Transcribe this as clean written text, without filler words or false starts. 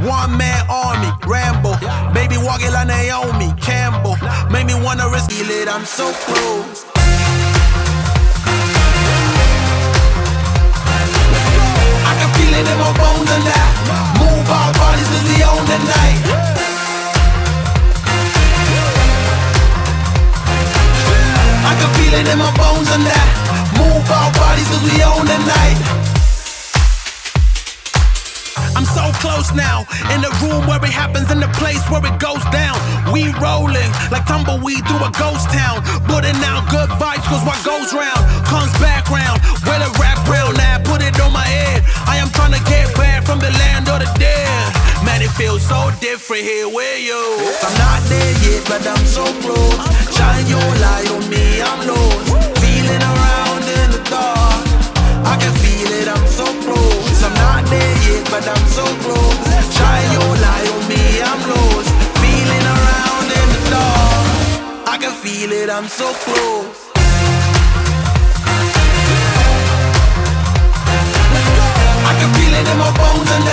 One man army, Rambo. Baby walking like Naomi Campbell. Make me wanna risk it, I'm so close. I can feel it in my bones tonight. Move our bodies cause we own the night. I can feel it in my bones tonight. Move our bodies cause we own the night. I'm so close now, in the room where it happens, in the place where it goes down. We rolling like tumbleweed through a ghost town. Putting out good vibes cause what goes round comes back round. Where the rap round now, put it on my head. I am trying to get back from the land of the dead. Man, it feels so different here with you. I'm not there yet, but I'm so close. Shine your light on me, I'm lost. Feeling around in the dark, I can feel it, I'm so close. I'm not there yet, but I'm so close. Shine your light on me, I'm lost. Feeling around in the dark, I can feel it, I'm so close. I can feel it in my bones and